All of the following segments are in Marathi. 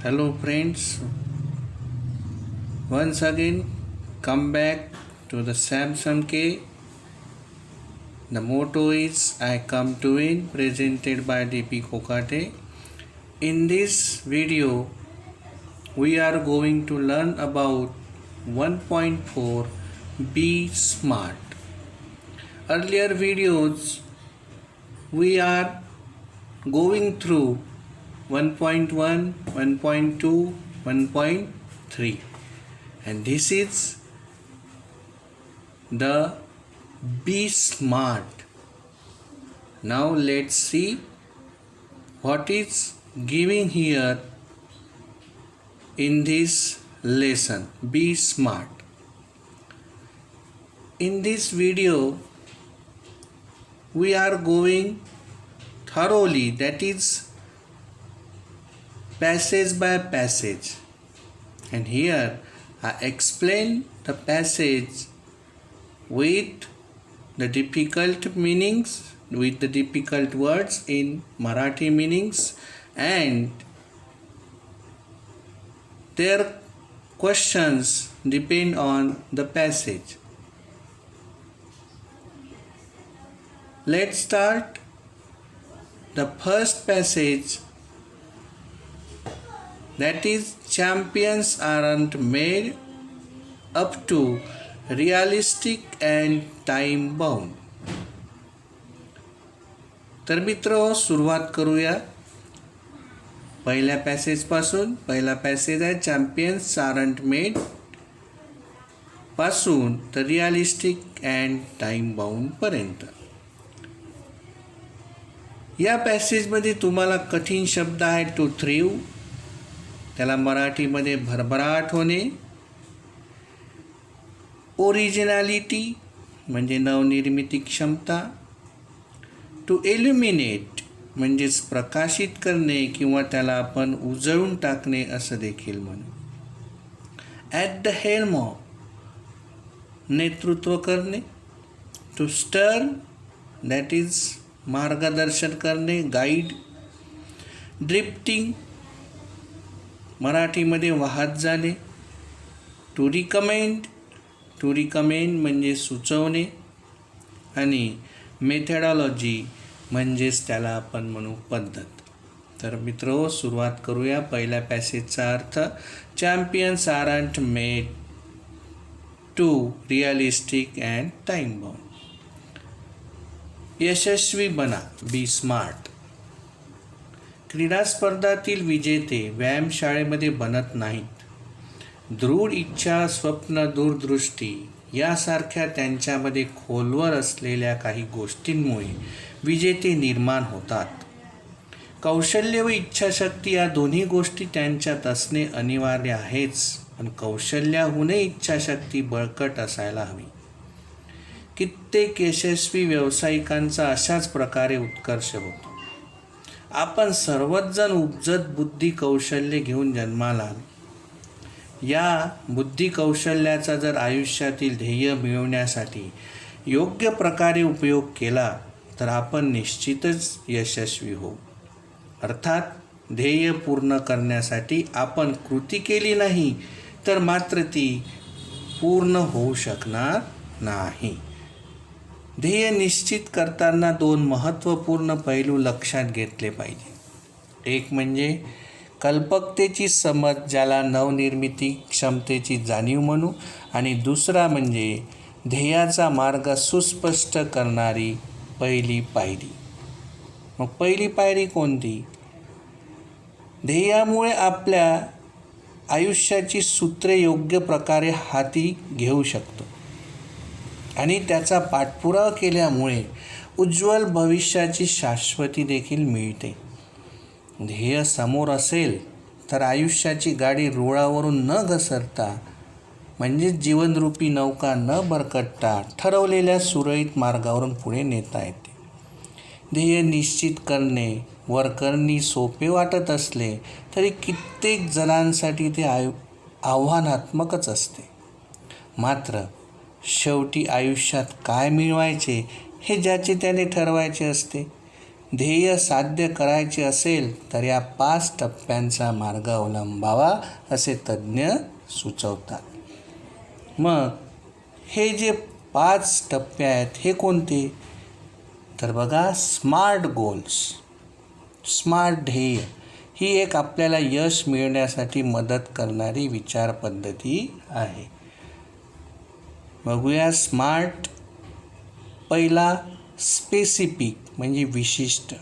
Hello friends, once again come back to the Samsung K. The motto is I come to win, presented by DP Kokate. In this video we are going to learn about 1.4 Be Smart. Earlier videos we are going through 1.1, 1.2, 1.3, and this is the Be Smart. Now let's see what is giving here in this lesson. Be Smart. In this video we are going thoroughly, that is passage by passage, and here I explain the passage with the difficult meanings, with the difficult words in Marathi meanings, and their questions depend on the passage. Let's start the first passage, that is champions aren't made up to realistic and time bound. तर मित्र सुरुवात करूया पहिल्या पॅसेज पासून. पहिला पॅसेज आहे चॅम्पियन्स आरंट मेड पासून तर रिअलिस्टिक अँड टाइम बाउंड पर्यंत. या पॅसेजमध्ये तुम्हाला कठीण शब्द आहे टू थ्रीव, त्याला मराठीमध्ये भरभराट होणे. ओरिजिनॅलिटी म्हणजे नवनिर्मिती क्षमता. टू इल्युमिनेट म्हणजेच प्रकाशित करणे किंवा त्याला आपण उजळून टाकणे असं देखील म्हणू. ॲट द हेल्म ऑफ नेतृत्व करणे. टू स्टर दॅट इज मार्गदर्शन करणे, गाईड. ड्रिफ्टिंग मराठीमध्ये वाहत जाणे. टू रिकमेंड म्हणजे सुचवणे. आणि मेथडॉलॉजी म्हणजेच त्याला आपण म्हणू पद्धत. तर मित्र सुरुवात करूया पहिल्या पॅसेजचा अर्थ. Champions aren't made to realistic and time bound. यशस्वी बना, बी स्मार्ट. क्रीडा स्पर्धातील विजेते व्यायामशाळेमध्ये बनत नाहीत. दृढ इच्छा, स्वप्न, दूरदृष्टी यासारख्या त्यांच्यामध्ये खोलवर असलेल्या काही गोष्टींमुळे विजेते निर्माण होतात. कौशल्य व इच्छाशक्ती या दोन्ही गोष्टी त्यांच्यात असणे अनिवार्य आहेच, पण कौशल्याहूनही इच्छाशक्ती बळकट असायला हवी. कित्येक यशस्वी व्यावसायिकांचा अशाच प्रकारे उत्कर्ष होतो. आपण सर्वच जण उपजत बुद्धी कौशल्य घेऊन जन्माला आलो. या बुद्धी कौशल्याचा जर आयुष्यातील ध्येय मिळवण्यासाठी योग्य प्रकारे उपयोग केला तर आपण निश्चितच यशस्वी होऊ. अर्थात ध्येय पूर्ण करण्यासाठी आपण कृती केली नाही तर मात्र ती पूर्ण होऊ शकणार नाही. ध्येय निश्चित करताना दोन महत्त्वपूर्ण पैलू लक्षात घेतले पाहिजे. एक म्हणजे कल्पकतेची समज, ज्याला नवनिर्मिती क्षमतेची जाणीव म्हणू, आणि दुसरा म्हणजे ध्येयाचा मार्ग सुस्पष्ट करणारी पहिली पायरी. मग पहिली पायरी कोणती? ध्येयामुळे आपल्या आयुष्याची सूत्रे योग्य प्रकारे हाती घेऊ शकतो आणि त्याचा पाठपुरावा केल्यामुळे उज्ज्वल भविष्याची शाश्वती देखील मिळते. ध्येय समोर असेल तर आयुष्याची गाडी रुळावरून न घसरता, म्हणजेच जीवनरूपी नौका न भरकटता ठरवलेल्या सुरळीत मार्गावरून पुढे नेता येते. ध्येय निश्चित करणे वरकरणी सोपे वाटत असले तरी कित्येक जणांसाठी ते आव्हानात्मकच असते. मात्र शेवटी आयुष्यात काय मिळवायचे हे ज्याचे त्याने ठरवायचे असते. ध्येय साध्य करायचे असेल तर या 5 टप्प्यांचा मार्ग अवलंबावा असे तज्ज्ञ सुचवतात. मग हे जे 5 टप्पे आहेत हे कोणते? तर बघा, स्मार्ट गोल्स, स्मार्ट ध्येय ही एक आपल्याला यश मिळवण्यासाठी मदत करणारी विचार पद्धती आहे. बघूया स्मार्ट. पहिला स्पेसिफिक म्हणजे विशिष्ट,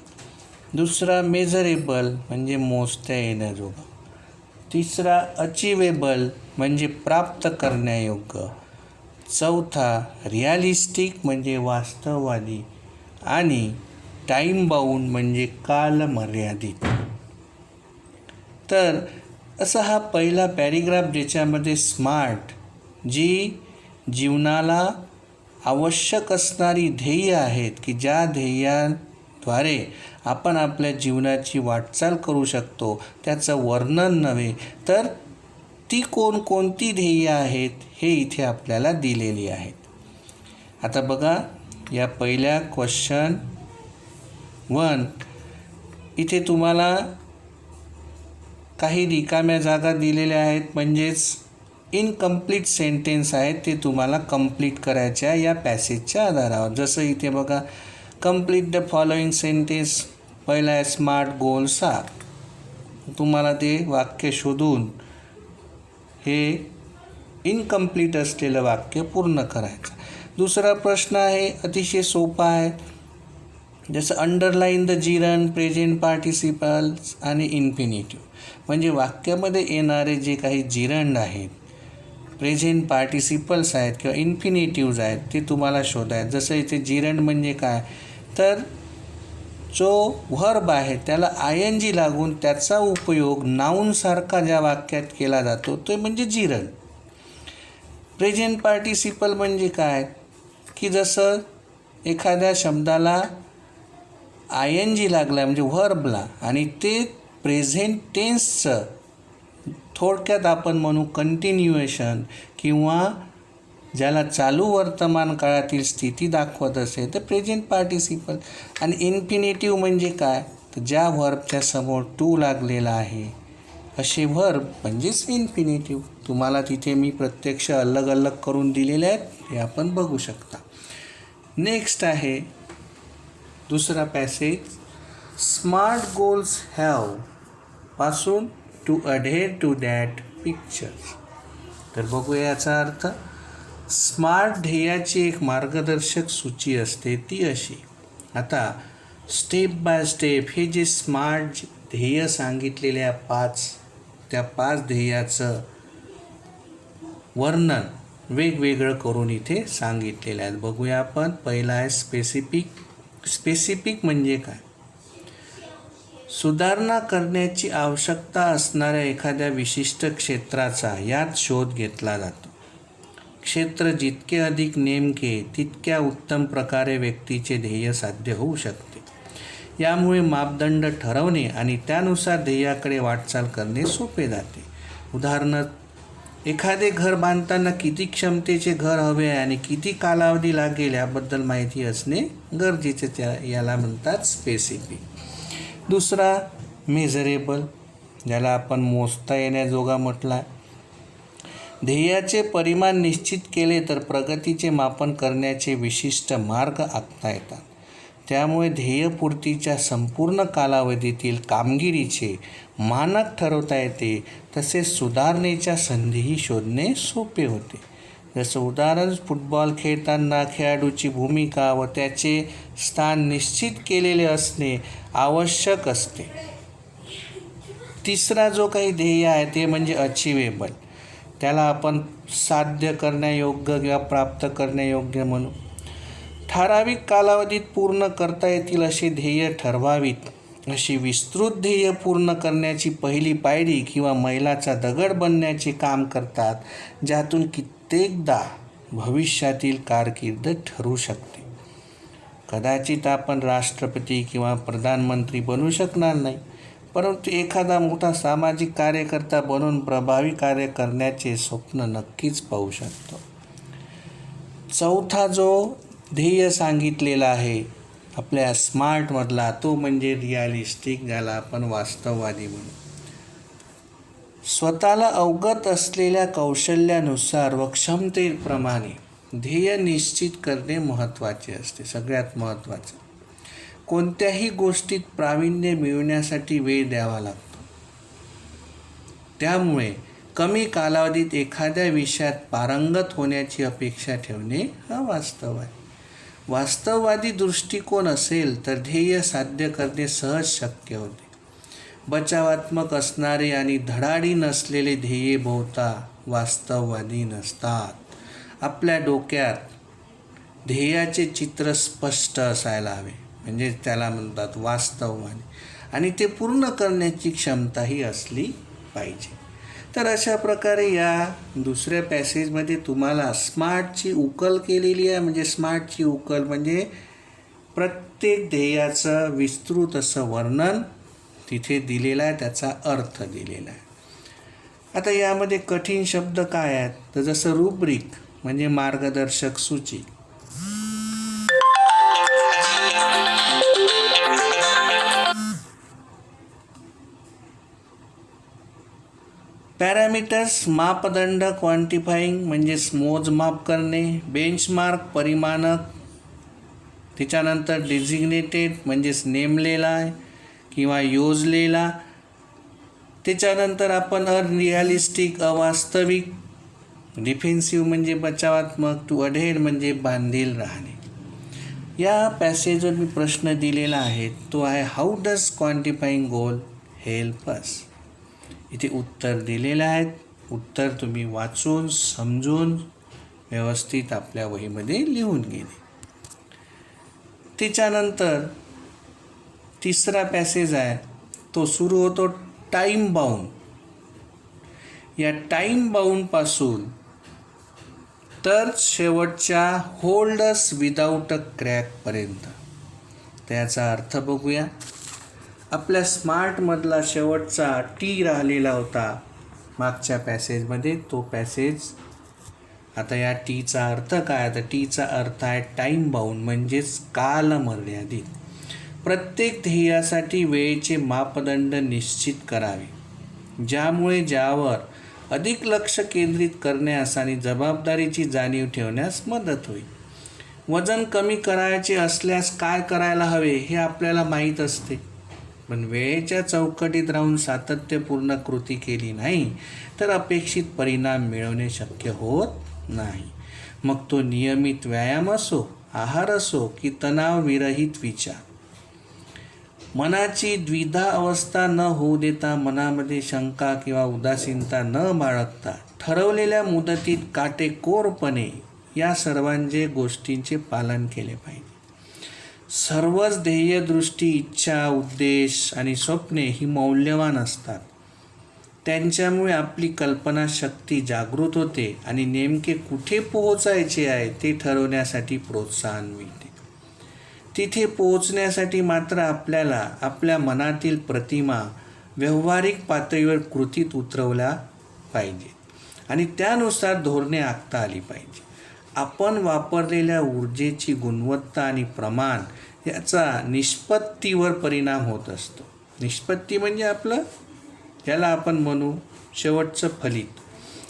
दुसरा मेजरेबल म्हणजे मोजता येण्याजोगा, तिसरा अचिवेबल म्हणजे प्राप्त करण्यायोग्य, चौथा रिॲलिस्टिक म्हणजे वास्तववादी आणि टाईम बाउंड म्हणजे कालमर्यादित. तर असा हा पहिला पॅरेग्राफ ज्याच्यामध्ये स्मार्ट जी जीवनाला आवश्यक असणारी ध्येय आहेत की ज्या ध्येयाद्वारे आपण आपल्या जीवनाची वाटचाल करू शकतो त्याचं वर्णन नव्हे तर ती कोणकोणती ध्येय आहेत हे इथे आपल्याला दिलेली आहेत. आता बघा, या पहिल्या क्वेश्चन 1 इथे तुम्हाला काही रिकाम्या जागा दिलेल्या आहेत, म्हणजेच इनकम्प्लीट सेंटेन्स आहेत, ते तुम्हाला कंप्लीट करायच्या या पॅसेजच्या आधारावर. जसं इथे बघा, कंप्लीट द फॉलोइंग सेंटेन्स. पहिला आहे स्मार्ट गोल्स आर. तुम्हाला ते वाक्य शोधून हे इनकम्प्लीट असलेलं वाक्य पूर्ण करायचं. दुसरा प्रश्न आहे अतिशय सोपा आहे, जसं underline the gerund, present participles आणि इन्फिनिटिव्ह. म्हणजे वाक्यामध्ये येणारे जे काही जिरंड आहेत, प्रेझेंट पार्टिसिपल्स आहेत किंवा इन्फिनिटिव्ज आहेत ते तुम्हाला शोधायचं. जसं इथे जिरंड म्हणजे काय, तर जो व्हर्ब आहे त्याला ING लागून त्याचा उपयोग नाऊनसारखा ज्या वाक्यात केला जातो तो म्हणजे जिरंड. प्रेझेंट पार्टिसिपल म्हणजे काय, की जसं एखाद्या शब्दाला ING लागला म्हणजे व्हर्बला आणि ते प्रेझेंट टेन्सचं थोडक्यात आपण म्हणू कंटिन्युएशन किंवा ज्याला चालू वर्तमान काळातील स्थिती दाखवत असेल तर प्रेझेंट पार्टिसिपल. आणि इन्फिनिटिव्ह म्हणजे काय, तर ज्या व्हर्बच्या समोर टू लागलेला आहे असे व्हर्ब म्हणजेच इन्फिनिटिव्ह. तुम्हाला तिथे मी प्रत्यक्ष अलग अलग करून दिलेले आहेत, हे आपण बघू शकता. नेक्स्ट आहे दुसरा पॅसेज, स्मार्ट गोल्स हॅव पासून टू अडेअर टू दॅट पिक्चर्स. तर बघूया याचा अर्थ. स्मार्ट ध्येयाची एक मार्गदर्शक सूची असते ती अशी. आता स्टेप बाय स्टेप हे जे स्मार्ट ध्येय सांगितलेल्या 5 ध्येयाचं वर्णन वेगवेगळं करून इथे सांगितलेलं आहे. बघूया आपण. पहिला आहे स्पेसिफिक. स्पेसिफिक म्हणजे काय, सुधारणा करण्याची आवश्यकता असणाऱ्या एखाद्या विशिष्ट क्षेत्राचा यात शोध घेतला जातो. क्षेत्र जितके अधिक नेमके तितक्या उत्तम प्रकारे व्यक्तीचे ध्येय साध्य होऊ शकते. यामुळे मापदंड ठरवणे आणि त्यानुसार ध्येयाकडे वाटचाल करणे सोपे जाते. उदाहरणार्थ, एखादे घर बांधताना किती क्षमतेचे घर हवे आहे आणि किती कालावधी लागेल याबद्दल माहिती असणे गरजेचे. याला म्हणतात स्पेसिफिक. दुसरा मेजरेबल, ज्याला आपण मोजता येण्याजोगा म्हटलं आहे. ध्येयाचे परिमाण निश्चित केले तर प्रगतीचे मापन करण्याचे विशिष्ट मार्ग आखता येतात. त्यामुळे ध्येयपूर्तीच्या संपूर्ण कालावधीतील कामगिरीचे मानक ठरवता येते. तसेच सुधारणेच्या संधीही शोधणे सोपे होते. जसं उदाहरण, फुटबॉल खेळताना खेळाडूची भूमिका व त्याचे स्थान निश्चित केलेले असणे आवश्यक असते. तिसरा जो काही ध्येय आहे ते म्हणजे अचिवेबल. त्याला आपण साध्य करण्यायोग्य किंवा प्राप्त करण्यायोग्य म्हणू. ठराविक कालावधीत पूर्ण करता येतील असे ध्येय ठरवावीत. अशी विस्तृत ध्येय पूर्ण करण्याची पहिली पायरी किंवा मैलाचा दगड बनण्याचे काम करतात, ज्यातून कित्येकदा भविष्यातील कारकीर्द ठरू शकते. कदाचित आपण राष्ट्रपती किंवा प्रधानमंत्री बनू शकणार नाही, परंतु एखादा मोठा सामाजिक कार्यकर्ता बनून प्रभावी कार्य करण्याचे स्वप्न नक्कीच पाहू शकतो. चौथा जो ध्येय सांगितलेला आहे आपल्या स्मार्टमधला, तो म्हणजे रिअलिस्टिक, ज्याला आपण वास्तववादी म्हणू. स्वतःला अवगत असलेल्या कौशल्यानुसार व क्षमतेप्रमाणे ध्येय निश्चित करणे महत्त्वाचे असते. सगळ्यात महत्त्वाचं, कोणत्याही गोष्टीत प्रावीण्य मिळवण्यासाठी वेळ द्यावा लागतो. त्यामुळे कमी कालावधीत एखाद्या विषयात पारंगत होण्याची अपेक्षा ठेवणे हा वास्तव आहे. वास्तववादी दृष्टिकोन असेल तर ध्येय साध्य करणे सहज शक्य होते. बचावात्मक असणारे आणि धडाडी नसलेले ध्येय बहुधा वास्तववादी नसतात. आपल्या डोक्यात ध्येयाचे चित्र स्पष्ट असायला हवे, म्हणजे त्याला म्हणतात वास्तववादी, आणि ते पूर्ण करण्याची क्षमताही असली पाहिजे. तर अशा प्रकारे या दुसऱ्या पॅसेजमध्ये तुम्हाला स्मार्टची उकल केलेली आहे. म्हणजे स्मार्टची उकल म्हणजे प्रत्येक ध्येयाचं विस्तृत असं वर्णन तिथे दिलेला आहे, त्याचा अर्थ दिलेला आहे. आता यामध्ये कठीण शब्द काय आहेत, तर जसं रुब्रिक म्हणजे मार्गदर्शक सूची, पॅरामीटर्स मापदंड, क्वांटिफाईंग म्हणजे मोजमाप करणे, बेंचमार्क परिमाणक, त्याच्यानंतर डेझिग्नेटेड म्हणजेच नेमलेला आहे किंवा योजलेला, त्याच्यानंतर आपण अनरिअलिस्टिक अवास्तविक, डिफेन्सिव्ह म्हणजे बचावात्मक, टू अढेड म्हणजे बांधील राहणे. या पॅसेजवर मी प्रश्न दिलेला आहे, तो आहे how does quantifying goal help us. इथे उत्तर दिलेले आहेत. उत्तर तुम्ही वाचून समजून व्यवस्थित आपल्या वहीमध्ये लिहून गेले. त्याच्यानंतर तिसरा पॅसेज आहे, तो सुरू होतो टाईम बाउंड. या टाईम बाउंडपासून तर शेवटच्या होल्डस विदाऊट अ क्रॅकपर्यंत. त्याचा अर्थ बघूया. आपल्या स्मार्टमधला शेवटचा टी राहिलेला होता मागच्या पॅसेजमध्ये, तो पॅसेज. आता या टीचा अर्थ काय, तर टीचा अर्थ आहे टाईम बाउंड म्हणजेच कालमर्यादित. प्रत्येक ध्येयासाठी वेळेचे मापदंड निश्चित करावे, ज्यामुळे ज्यावर अधिक लक्ष केंद्रित करण्यास आणि जबाबदारीची जाणीव ठेवण्यास मदत होईल. वजन कमी करायचे असल्यास काय करायला हवे हे आपल्याला माहीत असते, पण वेळेच्या चौकटीत राहून सातत्यपूर्ण कृती केली नाही तर अपेक्षित परिणाम मिळवणे शक्य होत नाही. मग तो नियमित व्यायाम असो, आहार असो की तणावविरहित विचार. मनाची द्विधा अवस्था न होऊ देता, मनामध्ये शंका किंवा उदासीनता न बाळगता, ठरवलेल्या मुदतीत काटेकोरपणे या सर्वांचे गोष्टींचे पालन केले पाहिजे. सर्वच ध्येय, दृष्टी, इच्छा, उद्देश आणि स्वप्ने ही मौल्यवान असतात. त्यांच्यामुळे आपली कल्पनाशक्ती जागृत होते आणि नेमके कुठे पोहोचायचे आहे ते ठरवण्यासाठी प्रोत्साहन मिळते. तिथे पोहोचण्यासाठी मात्र आपल्याला आपल्या मनातील प्रतिमा व्यावहारिक पातळीवर कृतीत उतरवल्या पाहिजेत आणि त्यानुसार धोरणे आखता आली पाहिजे. आपण वापरलेल्या ऊर्जेची गुणवत्ता आणि प्रमाण याचा निष्पत्तीवर परिणाम होत असतो. निष्पत्ती म्हणजे आपलं, ज्याला आपण म्हणू शेवटचं फलित.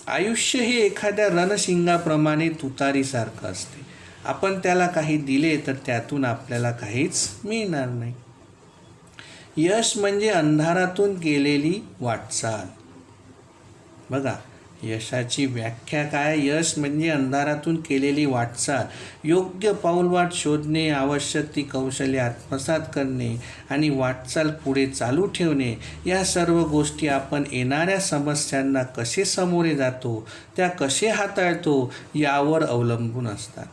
आयुष्य हे एखाद्या रणशिंगाप्रमाणे तुतारीसारखं असते. आपण त्याला काही दिले तर त्यातून आपल्याला काहीच मिळणार नाही. यश म्हणजे अंधारातून केलेली वाटचाल. बघा, यशाची व्याख्या काय? यश म्हणजे अंधारातून केलेली वाटचाल. योग्य पाऊलवाट शोधणे, आवश्यक ती कौशल्य आत्मसात करणे आणि वाटचाल पुढे चालू ठेवणे, या सर्व गोष्टी आपण येणाऱ्या समस्यांना कसे सामोरे जातो, त्या कसे हाताळतो यावर अवलंबून असतात.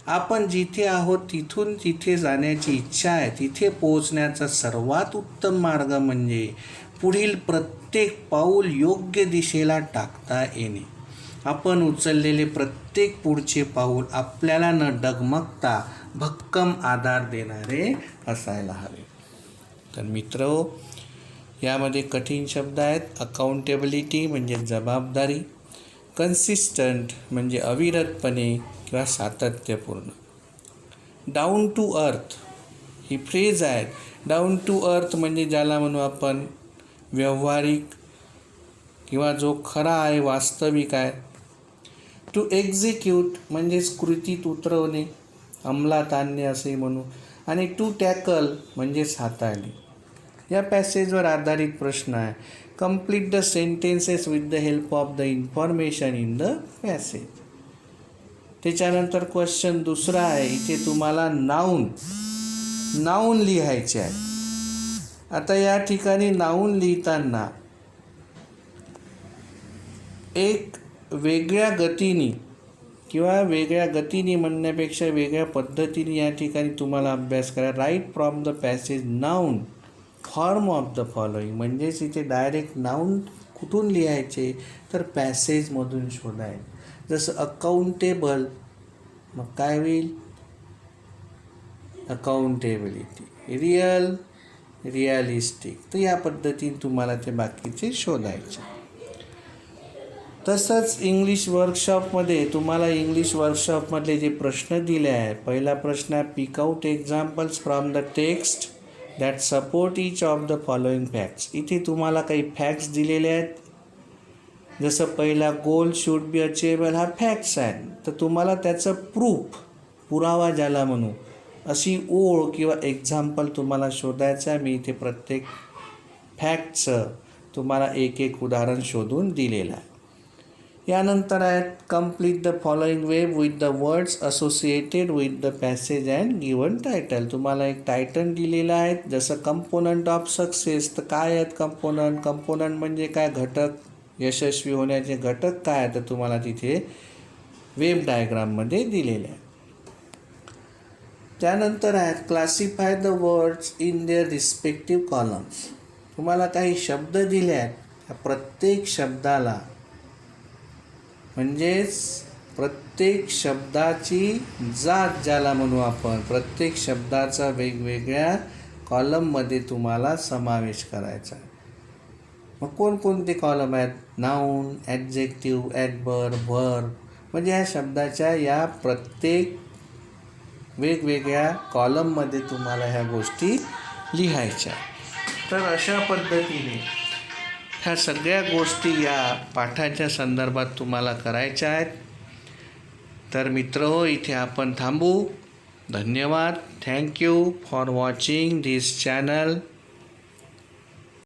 आपण जिथे आहोत तिथून जिथे जाण्याची इच्छा आहे तिथे पोहोचण्याचा सर्वात उत्तम मार्ग म्हणजे पुढील प्रत्येक पाऊल योग्य दिशेला टाकता येणे. आपण उचललेले प्रत्येक पुढचे पाऊल आपल्याला न डगमगता भक्कम आधार देणारे असायला हवे. तर मित्रहो, यामध्ये कठीण शब्द आहेत. अकाउंटेबिलिटी म्हणजे जबाबदारी, कन्सिस्टंट म्हणजे अविरतपणे किंवा सातत्यपूर्ण, डाऊन टू अर्थ ही फ्रेज आहेत. डाऊन टू अर्थ म्हणजे ज्याला म्हणू आपण व्यावहारिक किंवा जो खरा आहे, वास्तविक आहे. टू एक्झिक्यूट म्हणजेच कृतीत उतरवणे, अंमलात आणणे असेही म्हणू. आणि टू टॅकल म्हणजेच हाताळणे. या पॅसेजवर आधारित प्रश्न आहे. Complete the sentences with the help of the information in the passage. त्याच्यानंतर क्वेश्चन दुसरा आहे. इथे तुम्हाला नाऊन लिहायचे आहे. आता या ठिकाणी नाऊन लिहिताना एक वेगळ्या गतीने किंवा वेगळ्या गतीने म्हणण्यापेक्षा वेगळ्या पद्धतीने या ठिकाणी तुम्हाला अभ्यास करा. Write from the passage noun form of the following. म्हणजेच इथे डायरेक्ट नाऊन कुठून लिहायचे तर पॅसेजमधून शोधायचे. जसं अकाउंटेबल, मग काय होईल अकाउंटेबिलिटी. रिअलिस्टिक. तर या पद्धतीने तुम्हाला ते बाकीचे शोधायचे. तसंच इंग्लिश वर्कशॉपमध्ये तुम्हाला इंग्लिश वर्कशॉपमधले जे प्रश्न दिले आहे. पहिला प्रश्न आहे pick out examples from the text that support each of the following facts. इथे तुम्हाला काही फॅक्ट्स दिलेले आहेत. जसं पहिला गोल शुड बी अचिवेबल हा फॅक्ट्स आहे. तर तुम्हाला त्याचं पुरावा ज्याला म्हणू अशी ओळ किंवा एक्झाम्पल तुम्हाला शोधायचं आहे. मी इथे प्रत्येक फॅक्टचं तुम्हाला एक एक उदाहरण शोधून दिलेलं आहे. यानंतर आहेत complete the following web with the words associated with the passage and given title. तुम्हाला एक टायटल दिलेलं आहे. जसं कंपोनंट ऑफ सक्सेस. तर काय आहेत कंपोनंट म्हणजे काय घटक, यशस्वी होण्याचे घटक काय आहे तर तुम्हाला तिथे वेब डायग्राममध्ये दिलेले आहे. त्यानंतर आहेत classify the words in their respective columns. तुम्हाला काही शब्द दिले आहेत. त्या प्रत्येक शब्दाला म्हणजेच प्रत्येक शब्दाची जात ज्याला म्हणू आपण, प्रत्येक शब्दाचा वेगवेगळ्या कॉलममध्ये तुम्हाला समावेश करायचा आहे. मग कोणकोणते कॉलम आहेत? Noun, adjective, adverb, verb. म्हणजे ह्या शब्दाच्या या प्रत्येक वेगवेगळ्या कॉलममध्ये तुम्हाला ह्या गोष्टी लिहायच्या. तर अशा पद्धतीने ह्या सगळ्या गोष्टी या पाठाच्या संदर्भात तुम्हाला करायच्या आहेत. तर मित्रहो, इथे आपण थांबू. धन्यवाद. Thank you for watching this channel.